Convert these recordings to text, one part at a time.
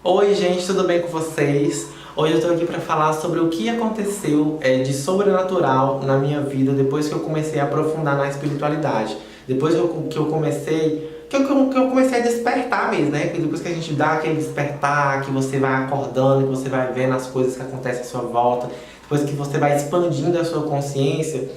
Oi gente, tudo bem com vocês? Hoje eu tô aqui pra falar sobre o que aconteceu de sobrenatural na minha vida depois que eu comecei a aprofundar na espiritualidade. Depois que eu comecei, que eu comecei a despertar mesmo, né? Depois que a gente dá aquele despertar, que você vai acordando, que você vai vendo as coisas que acontecem à sua volta, depois que você vai expandindo a sua consciência.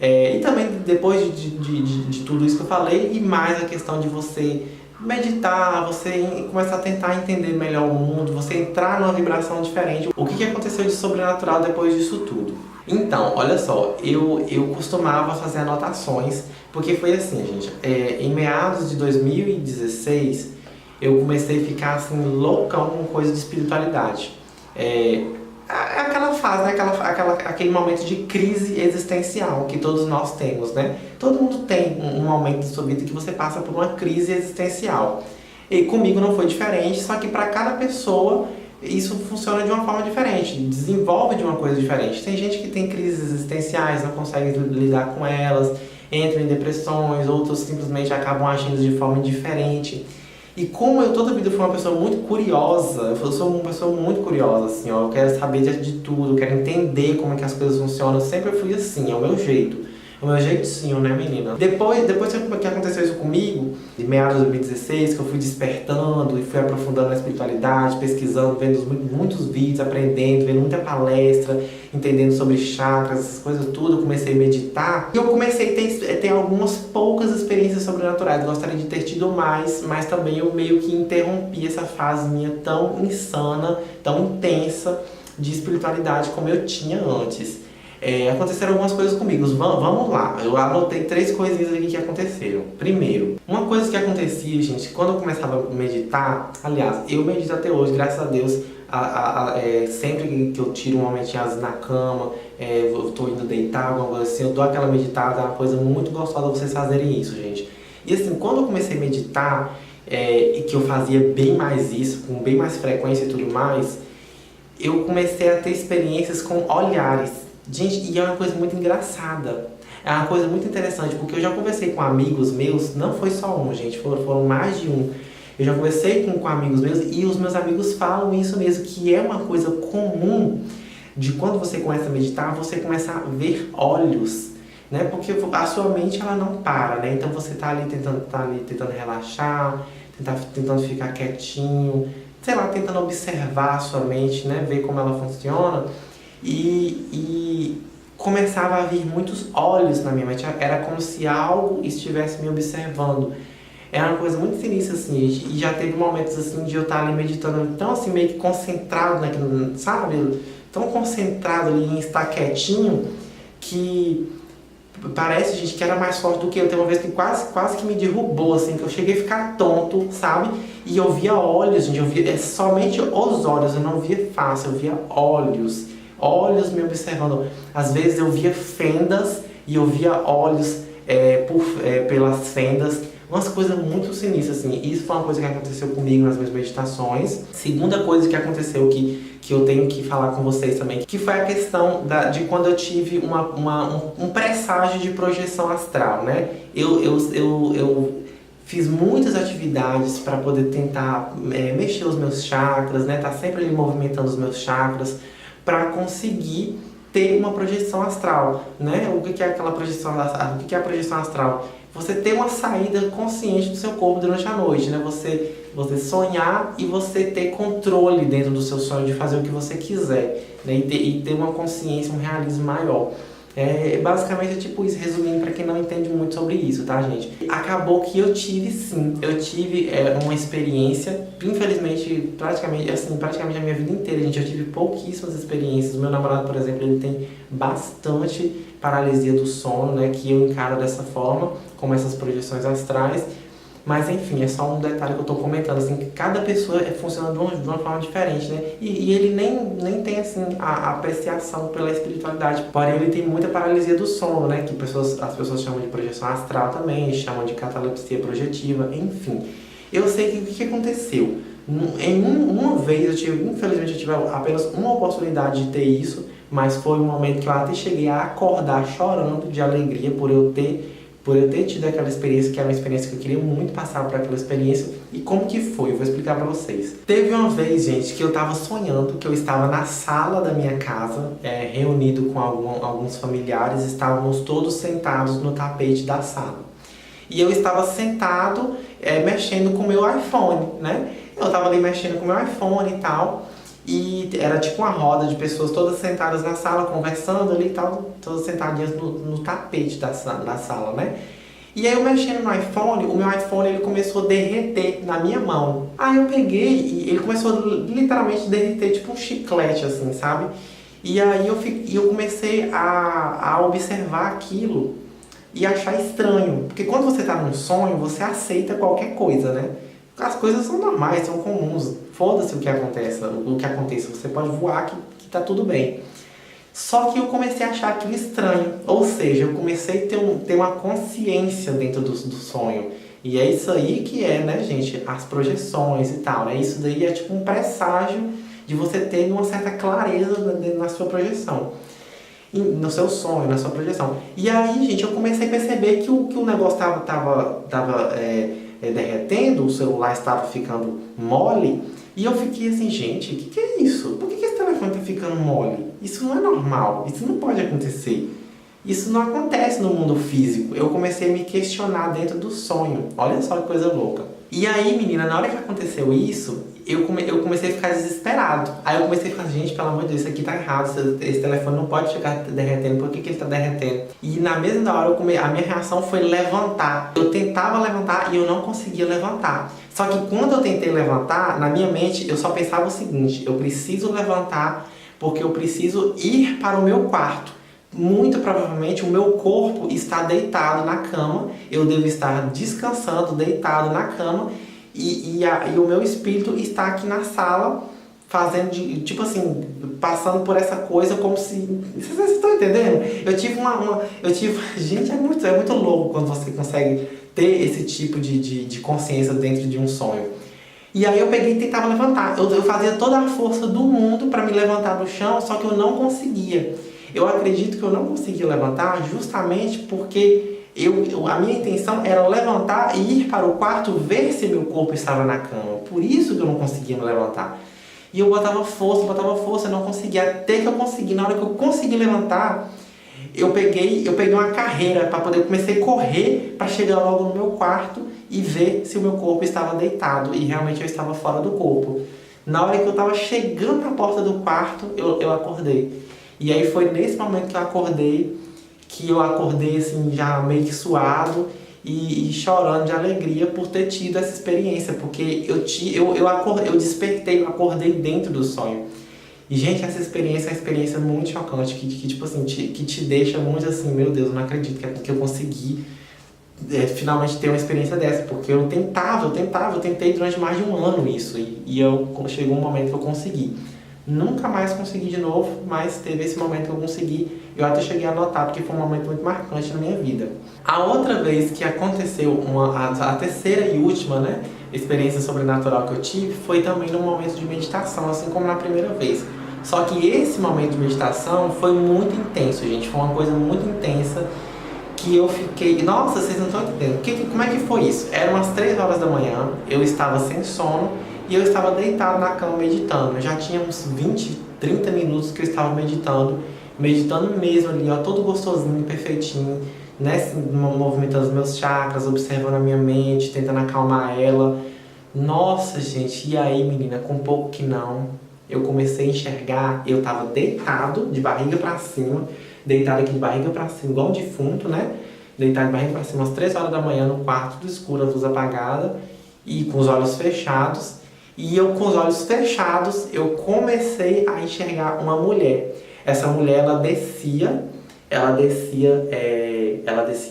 E também depois de tudo isso que eu falei, e mais a questão de você meditar, você começar a tentar entender melhor o mundo, você entrar numa vibração diferente. O que aconteceu de sobrenatural depois disso tudo? Então, olha só, eu costumava fazer anotações, porque foi assim, gente, em meados de 2016, eu comecei a ficar assim, loucão com coisa de espiritualidade. Aquela fase, né? Aquele momento de crise existencial que todos nós temos, né? Todo mundo tem um momento de sua vida que você passa por uma crise existencial. E comigo não foi diferente, só que para cada pessoa isso funciona de uma forma diferente, desenvolve de uma coisa diferente. Tem gente que tem crises existenciais, não consegue lidar com elas, entra em depressões, outros simplesmente acabam agindo de forma diferente. E como eu toda a vida fui uma pessoa muito curiosa, eu sou uma pessoa muito curiosa, assim, ó, eu quero saber de tudo, eu quero entender como é que as coisas funcionam, eu sempre fui assim, é o meu jeito. É o meu jeitinho, né, menina? Depois que aconteceu isso comigo, de meados de 2016, que eu fui despertando e fui aprofundando na espiritualidade, pesquisando, vendo muitos vídeos, aprendendo, vendo muita palestra, entendendo sobre chakras, essas coisas tudo, eu comecei a meditar. E eu comecei a ter algumas poucas experiências sobrenaturais. Eu gostaria de ter tido mais, mas também eu meio que interrompi essa fase minha tão insana, tão intensa de espiritualidade como eu tinha antes. Aconteceram algumas coisas comigo. Vamos lá, eu anotei 3 coisinhas aqui que aconteceram. Primeiro, uma coisa que acontecia, gente, quando eu começava a meditar, aliás, eu medito até hoje, graças a Deus, sempre que eu tiro um momentinho na cama, eu tô indo deitar, alguma coisa assim, eu dou aquela meditada, é uma coisa muito gostosa vocês fazerem isso, gente. E assim, quando eu comecei a meditar, e que eu fazia bem mais isso, com bem mais frequência e tudo mais, eu comecei a ter experiências com olhares. Gente, e é uma coisa muito engraçada. É uma coisa muito interessante, porque eu já conversei com amigos meus, não foi só um, gente, foram mais de um. Eu já conversei com amigos meus e os meus amigos falam isso mesmo, que é uma coisa comum de quando você começa a meditar, você começa a ver olhos, né? Porque a sua mente, ela não para, né? Então você tá ali tentando relaxar, tentando ficar quietinho, sei lá, tentando observar a sua mente, né? Ver como ela funciona. E começava a vir muitos olhos na minha mente, era como se algo estivesse me observando. Era uma coisa muito sinistra, assim, e já teve momentos, assim, de eu estar ali meditando, tão assim, meio que concentrado naquilo, sabe? Tão concentrado ali em estar quietinho, que parece, gente, que era mais forte do que eu. Tem uma vez que quase que me derrubou, assim, que eu cheguei a ficar tonto, sabe? E eu via olhos, gente, eu via somente os olhos, eu não via face, eu via olhos me observando. Às vezes eu via fendas e eu via olhos pelas fendas. Umas coisas muito sinistras, assim. Isso foi uma coisa que aconteceu comigo nas minhas meditações. Segunda coisa que aconteceu que eu tenho que falar com vocês também, que foi a questão de quando eu tive um presságio de projeção astral, né? Eu fiz muitas atividades para poder tentar mexer os meus chakras, né? Tá sempre ali movimentando os meus chakras, para conseguir ter uma projeção astral, né? O que é aquela projeção astral? O que é a projeção astral? Você ter uma saída consciente do seu corpo durante a noite, né? Você sonhar e você ter controle dentro do seu sonho de fazer o que você quiser, né? E ter uma consciência, um realismo maior. Basicamente é tipo isso, resumindo para quem não entende muito sobre isso, tá, gente? Acabou que eu tive sim, uma experiência, infelizmente, praticamente a minha vida inteira, gente, eu tive pouquíssimas experiências. O meu namorado, por exemplo, ele tem bastante paralisia do sono, né, que eu encaro dessa forma, como essas projeções astrais. Mas enfim, é só um detalhe que eu tô comentando, assim, que cada pessoa funciona de uma forma diferente, né? E ele nem tem, assim, a apreciação pela espiritualidade. Porém, ele tem muita paralisia do sono, né? Que as pessoas chamam de projeção astral também, chamam de catalepsia projetiva, enfim. Eu sei que o que aconteceu? Uma vez, infelizmente, eu tive apenas uma oportunidade de ter isso, mas foi um momento que eu até cheguei a acordar chorando de alegria por eu ter por eu ter tido aquela experiência, que era uma experiência que eu queria muito passar por aquela experiência. E como que foi? Eu vou explicar pra vocês. Teve uma vez, gente, que eu tava sonhando que eu estava na sala da minha casa, reunido com alguns familiares, estávamos todos sentados no tapete da sala. E eu estava sentado, mexendo com o meu iPhone, né? Eu estava ali mexendo com o meu iPhone e tal, e era tipo uma roda de pessoas todas sentadas na sala, conversando ali e tal, todas sentadinhas no tapete da sala, né? E aí eu mexendo no iPhone, o meu iPhone ele começou a derreter na minha mão. Aí eu peguei e ele começou a literalmente derreter, tipo um chiclete assim, sabe? E aí eu comecei a observar aquilo e achar estranho. Porque quando você tá num sonho, você aceita qualquer coisa, né? As coisas são normais, são comuns. Foda-se o que aconteça. Você pode voar que tá tudo bem. Só que eu comecei a achar aquilo estranho. Ou seja, eu comecei a ter uma consciência dentro do sonho. E é isso aí que é, né, gente? As projeções e tal, né? Isso daí é tipo um presságio de você ter uma certa clareza na sua projeção. No seu sonho, na sua projeção. E aí, gente, eu comecei a perceber que o negócio tava derretendo, o celular estava ficando mole, e eu fiquei assim, gente, o que é isso? Por que esse telefone está ficando mole? Isso não é normal, isso não pode acontecer. Isso não acontece no mundo físico. Eu comecei a me questionar dentro do sonho. Olha só que coisa louca. E aí, menina, na hora que aconteceu isso, eu comecei a ficar desesperado. Aí eu comecei a falar, gente, pelo amor de Deus, isso aqui tá errado, esse telefone não pode ficar derretendo, por que ele tá derretendo? E na mesma hora, a minha reação foi levantar. Eu tentava levantar e eu não conseguia levantar. Só que quando eu tentei levantar, na minha mente, eu só pensava o seguinte, eu preciso levantar porque eu preciso ir para o meu quarto. Muito provavelmente o meu corpo está deitado na cama, eu devo estar descansando, deitado na cama, e o meu espírito está aqui na sala, fazendo, tipo assim, passando por essa coisa como se... Vocês estão entendendo? Eu tive gente, é muito louco quando você consegue ter esse tipo de consciência dentro de um sonho. E aí eu peguei e tentava levantar. Eu fazia toda a força do mundo para me levantar do chão, só que eu não conseguia. Eu acredito que eu não conseguia levantar justamente porque a minha intenção era levantar e ir para o quarto ver se meu corpo estava na cama. Por isso que eu não conseguia me levantar. E eu botava força, não conseguia. Até que eu consegui. Na hora que eu consegui levantar, eu peguei uma carreira para poder... Comecei a correr para chegar logo no meu quarto e ver se o meu corpo estava deitado. E realmente eu estava fora do corpo. Na hora que eu estava chegando na porta do quarto, eu acordei. E aí foi nesse momento que eu acordei assim, já meio que suado e chorando de alegria por ter tido essa experiência, porque eu despertei, eu acordei dentro do sonho. E, gente, essa experiência é uma experiência muito chocante, que tipo assim, que te deixa muito assim, meu Deus, eu não acredito que eu consegui finalmente ter uma experiência dessa, porque eu tentei durante mais de um ano isso, chegou um momento que eu consegui. Nunca mais consegui de novo, mas teve esse momento que eu consegui. Eu até cheguei a anotar, porque foi um momento muito marcante na minha vida. A outra vez que aconteceu, a terceira e última, né, experiência sobrenatural que eu tive, foi também num momento de meditação, assim como na primeira vez. Só que esse momento de meditação foi muito intenso, gente. Foi uma coisa muito intensa que eu fiquei... Nossa, vocês não estão entendendo. Como é que foi isso? Eram umas 3 horas da manhã, eu estava sem sono, e eu estava deitado na cama meditando. Já tinha uns 20, 30 minutos que eu estava meditando mesmo ali, ó, todo gostosinho, perfeitinho, né? Movimentando os meus chakras, observando a minha mente, tentando acalmar ela. Nossa, gente, e aí, menina, com pouco que não, eu comecei a enxergar, eu estava deitado, de barriga pra cima, deitado aqui de barriga pra cima, igual um defunto, né? Deitado de barriga pra cima, às 3 horas da manhã, no quarto do escuro, a luz apagada, e com os olhos fechados. E eu, com os olhos fechados, eu comecei a enxergar uma mulher. Essa mulher, ela descia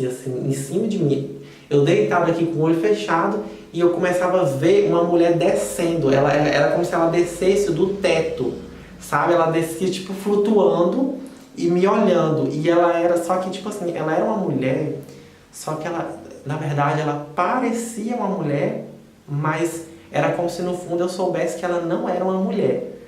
assim, em cima de mim. Eu deitava aqui com o olho fechado e eu começava a ver uma mulher descendo. Ela era como se ela descesse do teto, sabe? Ela descia, tipo, flutuando e me olhando. E ela era, só que, tipo assim, ela era uma mulher, só que ela, na verdade, ela parecia uma mulher, mas... Era como se no fundo eu soubesse que ela não era uma mulher.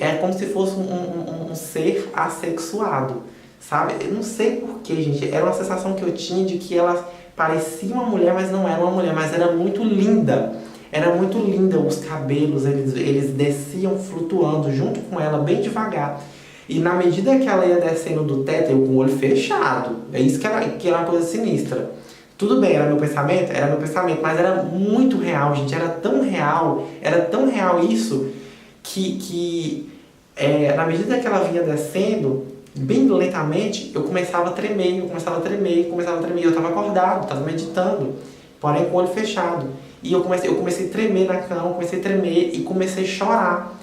É como se fosse um ser assexuado, sabe? Eu não sei porquê, gente. Era uma sensação que eu tinha de que ela parecia uma mulher, mas não era uma mulher, mas era muito linda. Era muito linda, os cabelos, eles desciam flutuando junto com ela, bem devagar. E na medida que ela ia descendo do teto, eu com o olho fechado. É isso que era uma coisa sinistra. Tudo bem, era meu pensamento? Era meu pensamento, mas era muito real, gente. Era tão real isso, na medida que ela vinha descendo, bem lentamente, eu começava a tremer, eu começava a tremer. Eu estava acordado, estava meditando, porém com o olho fechado. E eu comecei a tremer na cama, comecei a tremer e comecei a chorar.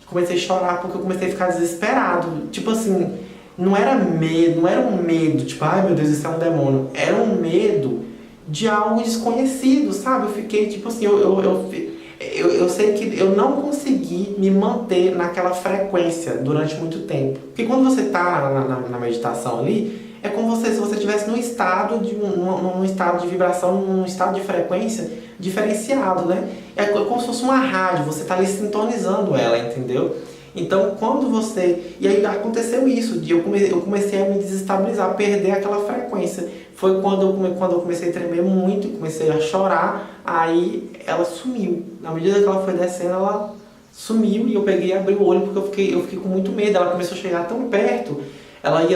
Comecei a chorar porque eu comecei a ficar desesperado. Tipo assim, não era medo, não era um medo, tipo, ai meu Deus, isso é um demônio. Era um medo de algo desconhecido, sabe? Eu fiquei, tipo assim, eu sei que eu não consegui me manter naquela frequência durante muito tempo. Porque quando você está na meditação ali, é como se você estivesse num estado num estado de vibração, num estado de frequência diferenciado, né? É como se fosse uma rádio, você está ali sintonizando ela, entendeu? Então, quando você... E aí aconteceu isso, eu comecei a me desestabilizar, a perder aquela frequência. Foi quando eu comecei a tremer muito, comecei a chorar, aí ela sumiu. Na medida que ela foi descendo, ela sumiu e eu peguei e abri o olho porque eu fiquei com muito medo. Ela começou a chegar tão perto,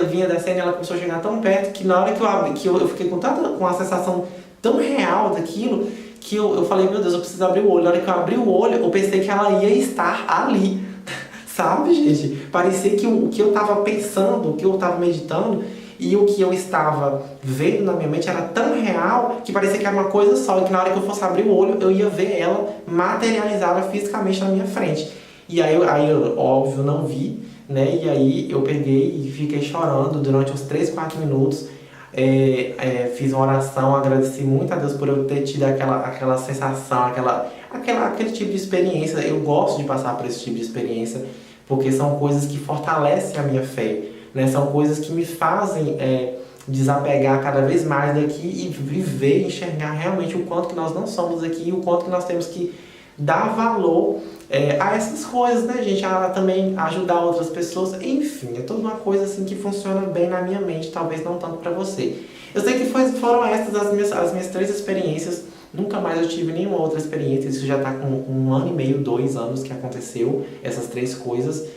vinha descendo e ela começou a chegar tão perto que na hora que eu abri, eu fiquei com uma sensação tão real daquilo, que eu falei, meu Deus, eu preciso abrir o olho. Na hora que eu abri o olho, eu pensei que ela ia estar ali. Sabe, gente? Parecia que o que eu estava pensando, o que eu estava meditando e o que eu estava vendo na minha mente era tão real que parecia que era uma coisa só. E que na hora que eu fosse abrir o olho, eu ia ver ela materializada fisicamente na minha frente. E aí eu óbvio, não vi, né? E aí eu peguei e fiquei chorando durante uns 3, 4 minutos. Fiz uma oração, agradeci muito a Deus por eu ter tido aquela sensação, aquele tipo de experiência. Eu gosto de passar por esse tipo de experiência, porque são coisas que fortalecem a minha fé, né? São coisas que me fazem desapegar cada vez mais daqui e viver, enxergar realmente o quanto que nós não somos aqui e o quanto que nós temos que dar valor a essas coisas, né, gente? A também ajudar outras pessoas. Enfim, é toda uma coisa assim que funciona bem na minha mente, talvez não tanto pra você. Eu sei que foram essas as minhas 3 experiências. Nunca mais eu tive nenhuma outra experiência. Isso já tá com 1 ano e meio, 2 anos que aconteceu, essas 3 coisas.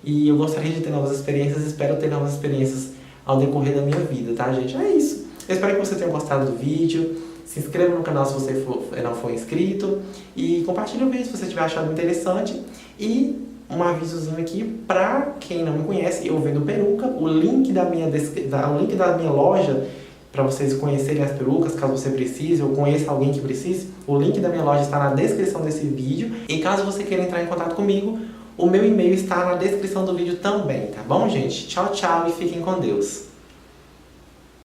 E eu gostaria de ter novas experiências, espero ter novas experiências ao decorrer da minha vida, tá, gente? É isso. Eu espero que você tenha gostado do vídeo. Se inscreva no canal se você não for inscrito. E compartilhe o vídeo se você tiver achado interessante. E um avisozinho aqui pra quem não me conhece, eu vendo peruca. O link da minha loja, para vocês conhecerem as perucas, caso você precise ou conheça alguém que precise, o link da minha loja está na descrição desse vídeo. E caso você queira entrar em contato comigo, o meu e-mail está na descrição do vídeo também, tá bom, gente? Tchau, tchau e fiquem com Deus.